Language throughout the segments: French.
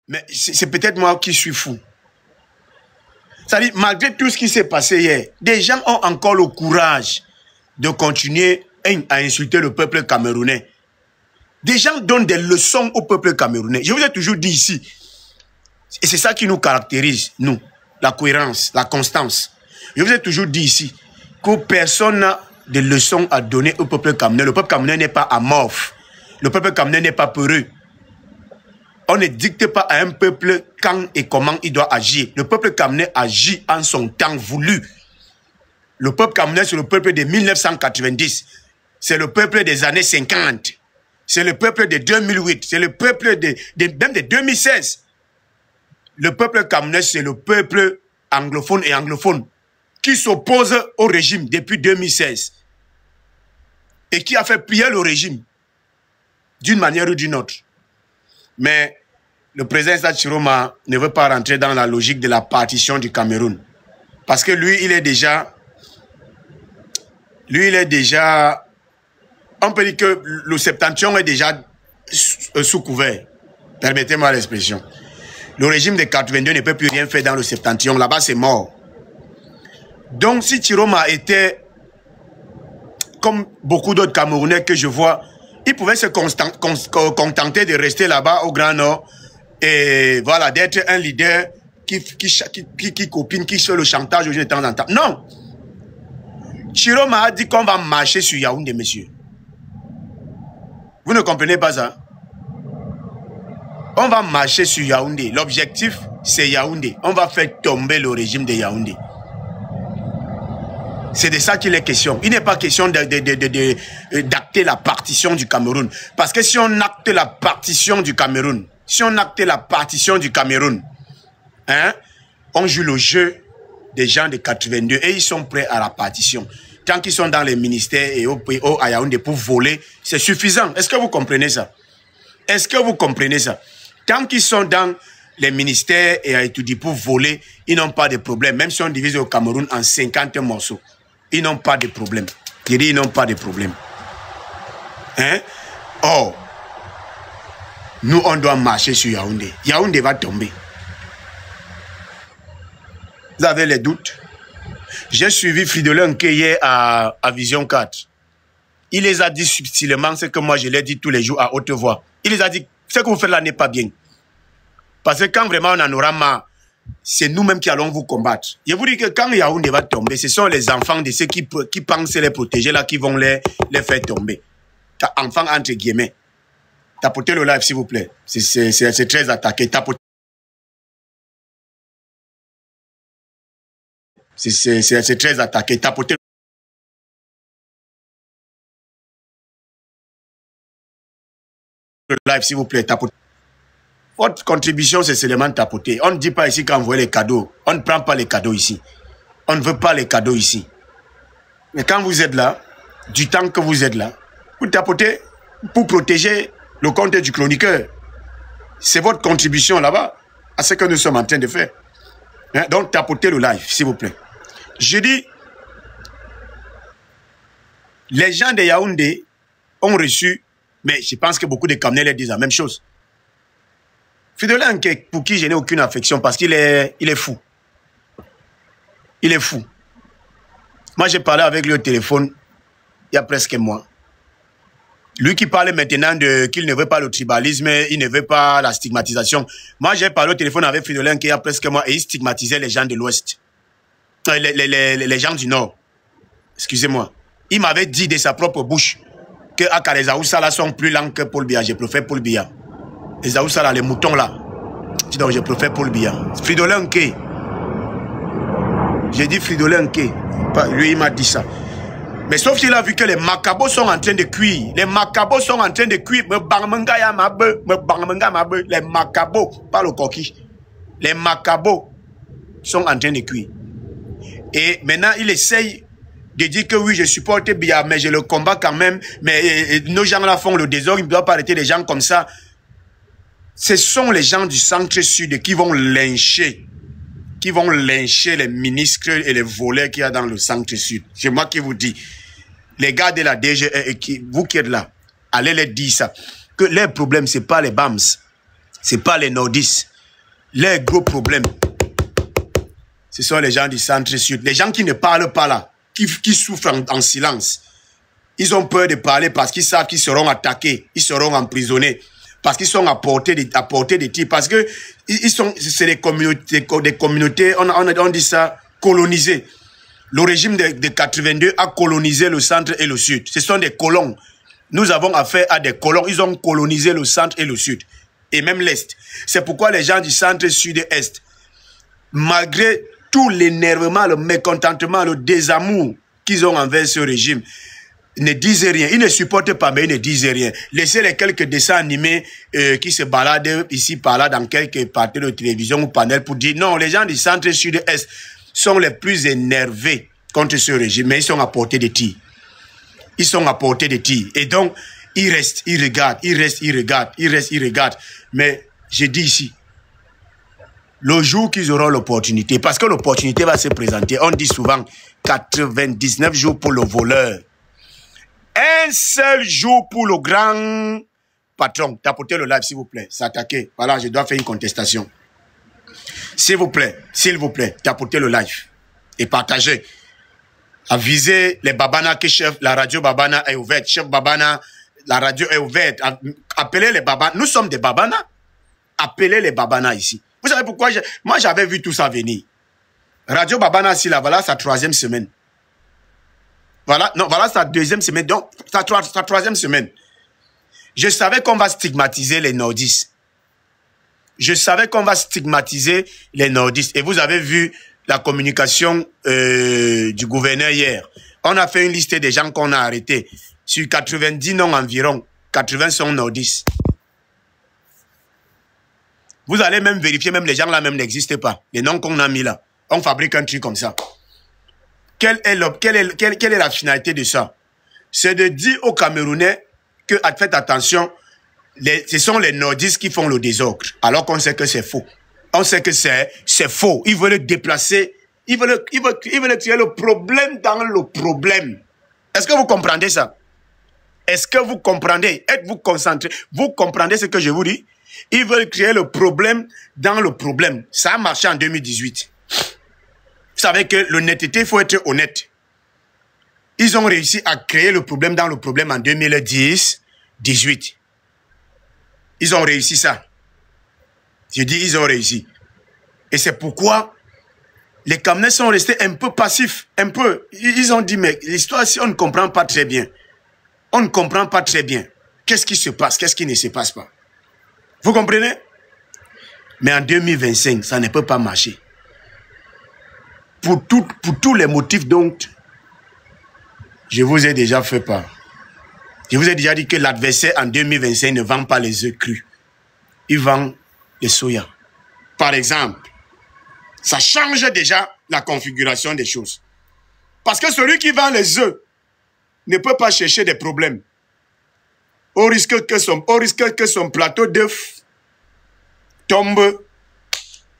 Mais c'est peut-être moi qui suis fou. C'est-à-dire, malgré tout ce qui s'est passé hier, des gens ont encore le courage de continuer à insulter le peuple camerounais. Des gens donnent des leçons au peuple camerounais. Je vous ai toujours dit ici, et c'est ça qui nous caractérise, nous, la cohérence, la constance. Je vous ai toujours dit ici que personne n'a de leçons à donner au peuple camerounais. Le peuple camerounais n'est pas amorphe. Le peuple camerounais n'est pas peureux. On ne dicte pas à un peuple quand et comment il doit agir. Le peuple camerounais agit en son temps voulu. Le peuple camerounais, c'est le peuple de 1990. C'est le peuple des années 50. C'est le peuple de 2008. C'est le peuple même de 2016. Le peuple camerounais, c'est le peuple anglophone et anglophone qui s'oppose au régime depuis 2016 et qui a fait plier le régime d'une manière ou d'une autre. Mais le président Issa Chiroma ne veut pas rentrer dans la logique de la partition du Cameroun. Parce que lui, il est déjà... On peut dire que le septentrion est déjà sous couvert. Permettez-moi l'expression. Le régime de 82 ne peut plus rien faire dans le septentrion. Là-bas, c'est mort. Donc, si Chiroma était comme beaucoup d'autres Camerounais que je vois, il pouvait se contenter de rester là-bas au Grand Nord et voilà, d'être un leader qui copine, qui fait le chantage aux gens de temps en temps. Non! Chiroma a dit qu'on va marcher sur Yaoundé, monsieur. Vous ne comprenez pas ça? On va marcher sur Yaoundé. L'objectif, c'est Yaoundé. On va faire tomber le régime de Yaoundé. C'est de ça qu'il est question. Il n'est pas question d'acter la partition du Cameroun. Parce que si on acte la partition du Cameroun, hein, on joue le jeu des gens de 82 et ils sont prêts à la partition. Tant qu'ils sont dans les ministères et à Yaoundé pour voler, c'est suffisant. Est-ce que vous comprenez ça? Est-ce que vous comprenez ça? Tant qu'ils sont dans les ministères et à étudier pour voler, ils n'ont pas de problème. Même si on divise au Cameroun en 50 morceaux, ils n'ont pas de problème. Je dis, ils n'ont pas de problème. Hein? Or, nous, on doit marcher sur Yaoundé. Yaoundé va tomber. Vous avez les doutes? J'ai suivi Fridolin Nke hier à Vision 4. Il les a dit subtilement ce que moi je l'ai dit tous les jours à haute voix. Il les a dit, ce que vous faites là n'est pas bien. Parce que quand vraiment on en aura marre, c'est nous-mêmes qui allons vous combattre. Je vous dis que quand Yaoundé va tomber, ce sont les enfants de ceux qui pensent les protéger là qui vont les faire tomber. Enfants entre guillemets. Tapotez le live s'il vous plaît. C'est très attaqué. Tapotez. C'est très attaqué. Tapotez le live s'il vous plaît. Tapotez. Votre contribution, c'est seulement tapoter. On ne dit pas ici qu'envoyer les cadeaux. On ne prend pas les cadeaux ici. On ne veut pas les cadeaux ici. Mais quand vous êtes là, du temps que vous êtes là, vous tapotez pour protéger le compte du chroniqueur. C'est votre contribution là-bas à ce que nous sommes en train de faire. Hein? Donc, tapotez le live, s'il vous plaît. Je dis, les gens de Yaoundé ont reçu, mais je pense que beaucoup de Camerounais disent la même chose. Fridolin Nke, pour qui je n'ai aucune affection, parce qu'il est fou. Il est fou. Moi, j'ai parlé avec lui au téléphone il y a presque un mois. Lui qui parle maintenant qu'il ne veut pas le tribalisme, il ne veut pas la stigmatisation. Moi, j'ai parlé au téléphone avec Fridolin Nke il y a presque un mois et il stigmatisait les gens de l'Ouest. Les gens du Nord. Excusez-moi. Il m'avait dit de sa propre bouche que les Aoussa là sont plus lents que Paul Biya. Je préfère Paul Biya. Les Aoussa là, les moutons là. Donc je préfère Paul Biya. Fridolin Nke. J'ai dit Fridolin Nke. Lui, il m'a dit ça. Mais sauf qu'il a vu que les macabos sont en train de cuire. Les macabos sont en train de cuire. Les macabos, pas le coquille. Les macabos sont en train de cuire. Et maintenant, il essaye de dire que oui, je supporte Biya, mais je le combats quand même. Mais nos gens là font le désordre. Il ne doit pas arrêter les gens comme ça. Ce sont les gens du centre-sud qui vont lyncher les ministres et les voleurs qu'il y a dans le centre-sud. C'est moi qui vous dis. Les gars de la DGE, vous qui êtes là, allez les dire ça. Que leur problème, ce n'est pas les BAMS, ce n'est pas les nordistes, Les gros problèmes, ce sont les gens du centre-sud. Les gens qui ne parlent pas là, qui souffrent en silence. Ils ont peur de parler parce qu'ils savent qu'ils seront attaqués, ils seront emprisonnés, parce qu'ils sont à portée des tirs, parce que c'est des communautés, on dit ça, colonisées. Le régime de 82 a colonisé le centre et le sud. Ce sont des colons. Nous avons affaire à des colons. Ils ont colonisé le centre et le sud. Et même l'Est. C'est pourquoi les gens du centre, sud et Est, malgré tout l'énervement, le mécontentement, le désamour qu'ils ont envers ce régime, ne disent rien. Ils ne supportent pas, mais ils ne disent rien. Laissez les quelques dessins animés qui se baladent ici, par là, dans quelques parties de télévision ou panels pour dire non, les gens du centre, sud et Est sont les plus énervés contre ce régime, mais ils sont à portée de tirs. Ils sont à portée de tirs. Et donc, ils restent, ils regardent, ils restent, ils regardent, ils restent, ils regardent. Mais je dis ici, le jour qu'ils auront l'opportunité, parce que l'opportunité va se présenter, on dit souvent 99 jours pour le voleur. Un seul jour pour le grand patron. Tapotez le live, s'il vous plaît. S'attaquer. Voilà, je dois faire une contestation. S'il vous plaît, tapotez le live et partagez. Avisez les Babana que chef, la radio Babana est ouverte. Chef Babana, la radio est ouverte. Appelez les Babana. Nous sommes des Babana. Appelez les Babana ici. Vous savez pourquoi? Moi, j'avais vu tout ça venir. Radio Babana, ici, là, voilà sa 3e semaine. Voilà, non, voilà sa 2e semaine. Donc, sa 3e semaine. Je savais qu'on va stigmatiser les nordistes. Je savais qu'on va stigmatiser les nordistes. Et vous avez vu la communication du gouverneur hier. On a fait une liste des gens qu'on a arrêtés. Sur 90 noms environ, 80 sont nordistes. Vous allez même vérifier, même les gens là même n'existent pas. Les noms qu'on a mis là. On fabrique un truc comme ça. Quelle est la finalité de ça? C'est de dire aux Camerounais que, faites attention, ce sont les nordistes qui font le désordre, alors qu'on sait que c'est faux. On sait que c'est faux. Ils veulent déplacer, ils veulent créer le problème dans le problème. Est-ce que vous comprenez ça? Est-ce que vous comprenez? Êtes-vous concentré? Vous comprenez ce que je vous dis? Ils veulent créer le problème dans le problème. Ça a marché en 2018. Vous savez que l'honnêteté, il faut être honnête. Ils ont réussi à créer le problème dans le problème en 2018. Ils ont réussi ça. Je dis, ils ont réussi. Et c'est pourquoi les Camerounais sont restés un peu passifs. Un peu. Ils ont dit, mais l'histoire, si on ne comprend pas très bien. On ne comprend pas très bien. Qu'est-ce qui se passe? Qu'est-ce qui ne se passe pas? Vous comprenez? Mais en 2025, ça ne peut pas marcher. Pour tous les motifs, donc, je vous ai déjà fait part. Je vous ai déjà dit que l'adversaire en 2025 ne vend pas les œufs crus. Il vend les soya. Par exemple, ça change déjà la configuration des choses. Parce que celui qui vend les œufs ne peut pas chercher des problèmes. Au risque que son plateau d'œufs tombe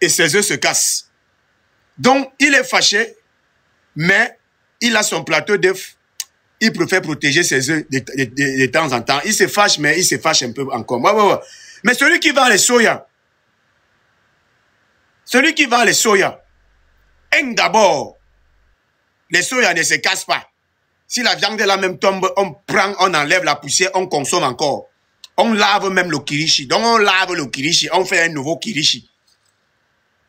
et ses œufs se cassent. Donc, il est fâché, mais il a son plateau d'œufs. Il préfère protéger ses œufs de temps en temps. Il se fâche, mais il se fâche un peu encore. Ouais. Mais celui qui vend les soya, d'abord, les soya ne se cassent pas. Si la viande de la même tombe, on enlève la poussière, on consomme encore. On lave même le kirishi. Donc on lave le kirishi, on fait un nouveau kirishi.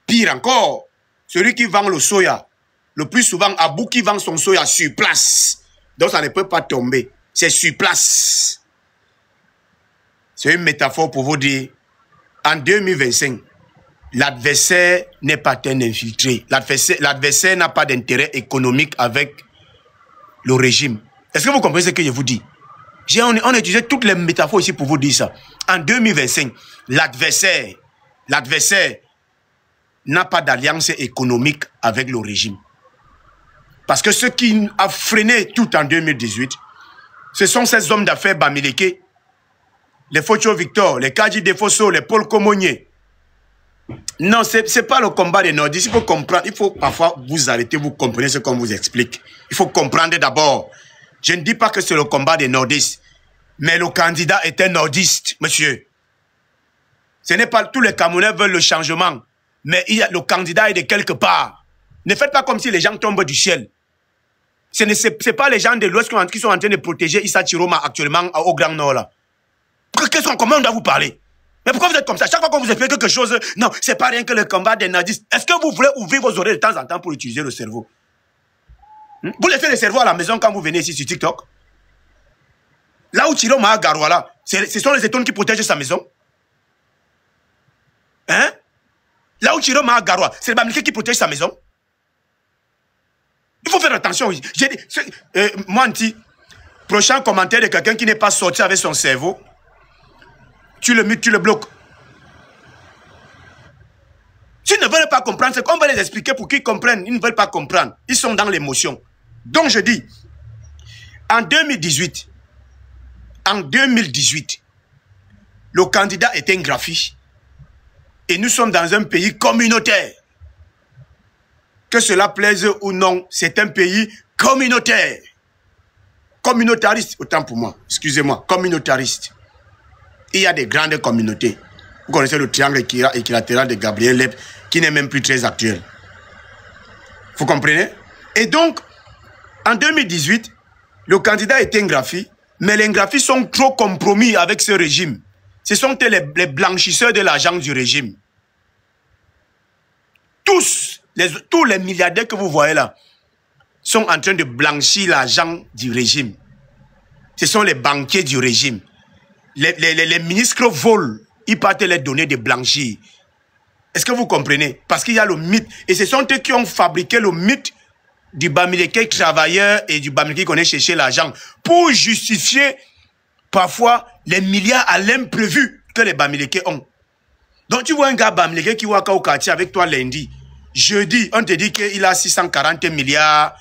Pire encore, celui qui vend le soya, le plus souvent, Abou qui vend son soya sur place. Donc ça ne peut pas tomber. C'est sur place. C'est une métaphore pour vous dire, en 2025, l'adversaire n'est pas un infiltré. L'adversaire n'a pas d'intérêt économique avec le régime. Est-ce que vous comprenez ce que je vous dis? On a utilisé toutes les métaphores ici pour vous dire ça. En 2025, l'adversaire n'a pas d'alliance économique avec le régime. Parce que ce qui a freiné tout en 2018, ce sont ces hommes d'affaires Bamileke, les Focho Victor, les Kaji Defosso, les Paul Komonier. Non, ce n'est pas le combat des nordistes. Il faut comprendre, il faut parfois vous arrêter, vous comprenez ce qu'on vous explique. Il faut comprendre d'abord. Je ne dis pas que c'est le combat des nordistes, mais le candidat est un nordiste, monsieur. Ce n'est pas tous les Camerounais veulent le changement. mais le candidat est de quelque part. Ne faites pas comme si les gens tombent du ciel. Ce n'est pas les gens de l'Ouest qui sont en train de protéger Issa Chiroma actuellement au Grand Nord. Là. Comment on doit vous parler? Mais pourquoi vous êtes comme ça? Chaque fois qu'on vous explique quelque chose, non, c'est pas rien que le combat des nadistes. Est-ce que vous voulez ouvrir vos oreilles de temps en temps pour utiliser le cerveau? Vous laissez le cerveau à la maison quand vous venez ici sur TikTok? Là où Chiroma a Garouala, ce sont les étoiles qui protègent sa maison? Hein? Là où Chiroma a Garoua, c'est le Bamileke qui protège sa maison? Il faut faire attention. J'ai dit, moi, prochain commentaire de quelqu'un qui n'est pas sorti avec son cerveau, tu le mutes, tu le bloques. S'ils ne veulent pas comprendre, c'est qu'on va les expliquer pour qu'ils comprennent. Ils ne veulent pas comprendre. Ils sont dans l'émotion. Donc je dis, en 2018, le candidat était un graphiste. Et nous sommes dans un pays communautaire. Que cela plaise ou non, c'est un pays communautaire. Communautariste, autant pour moi, excusez-moi, communautariste. Il y a des grandes communautés. Vous connaissez le triangle équilatéral de Gabriel Lep, qui n'est même plus très actuel. Vous comprenez? Et donc, en 2018, le candidat était un graphiste, mais les graphistes sont trop compromis avec ce régime. Ce sont les blanchisseurs de l'argent du régime. Tous les milliardaires que vous voyez là sont en train de blanchir l'argent du régime. Ce sont les banquiers du régime. Les ministres volent, ils partent les donner de blanchir. Est-ce que vous comprenez? Parce qu'il y a le mythe. Et ce sont eux qui ont fabriqué le mythe du Bamileke travailleur et du Bamileke qui connaît chercher l'argent pour justifier parfois les milliards à l'imprévu que les Bamileke ont. Donc tu vois un gars Bamileke qui va au quartier avec toi lundi. Jeudi, on te dit qu'il a 640 milliards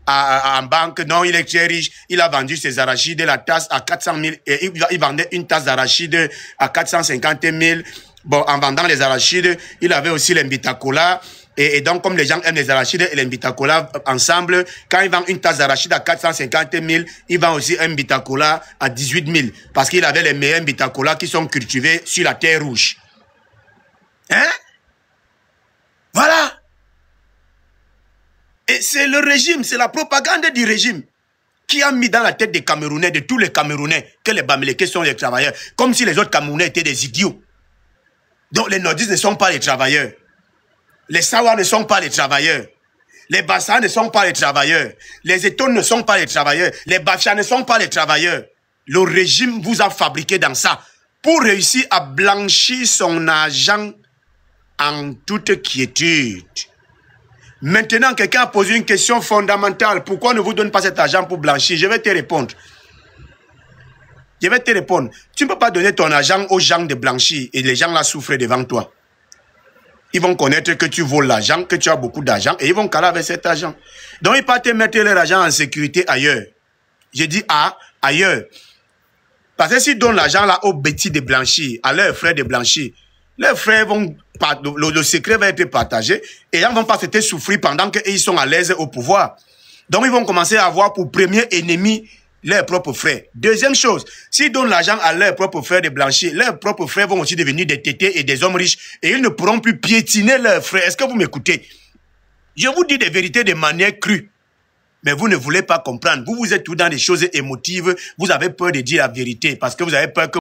en banque. Non, il est très riche. Il a vendu ses arachides, la tasse à 400 000. Et il vendait une tasse d'arachides à 450 000. Bon, en vendant les arachides, il avait aussi l'Imbitacola. Et donc, comme les gens aiment les arachides et l'Imbitacola ensemble, quand il vend une tasse d'arachide à 450 000, il vend aussi un Imbitacola à 18 000. Parce qu'il avait les meilleurs Imbitacola qui sont cultivés sur la terre rouge. Hein? Voilà. Et c'est le régime, c'est la propagande du régime qui a mis dans la tête des Camerounais, de tous les Camerounais, que les Bamileke sont les travailleurs. Comme si les autres Camerounais étaient des idiots. Donc les nordistes ne sont pas les travailleurs. Les Sawa ne sont pas les travailleurs. Les Bassa ne sont pas les travailleurs. Les Eton ne sont pas les travailleurs. Les Bafia ne sont pas les travailleurs. Le régime vous a fabriqué dans ça pour réussir à blanchir son argent en toute quiétude. Maintenant, quelqu'un a posé une question fondamentale. Pourquoi on ne vous donne pas cet argent pour blanchir? Je vais te répondre. Je vais te répondre. Tu ne peux pas donner ton argent aux gens de blanchir et les gens là souffrent devant toi. Ils vont connaître que tu voles l'argent, que tu as beaucoup d'argent et ils vont caler avec cet argent. Donc, ils partent mettre leur argent en sécurité ailleurs. Je dis ailleurs. Parce que s'ils donnent l'argent là aux bêtis de blanchir, à leurs frères de blanchir, leurs frères vont, le secret va être partagé et ils ne vont pas se faire souffrir pendant qu'ils sont à l'aise au pouvoir. Donc, ils vont commencer à avoir pour premier ennemi leurs propres frères. Deuxième chose, s'ils donnent l'argent à leurs propres frères de blanchir, leurs propres frères vont aussi devenir des tétés et des hommes riches et ils ne pourront plus piétiner leurs frères. Est-ce que vous m'écoutez? Je vous dis des vérités de manière crue. Mais vous ne voulez pas comprendre. Vous êtes tout dans des choses émotives. Vous avez peur de dire la vérité parce que vous avez peur que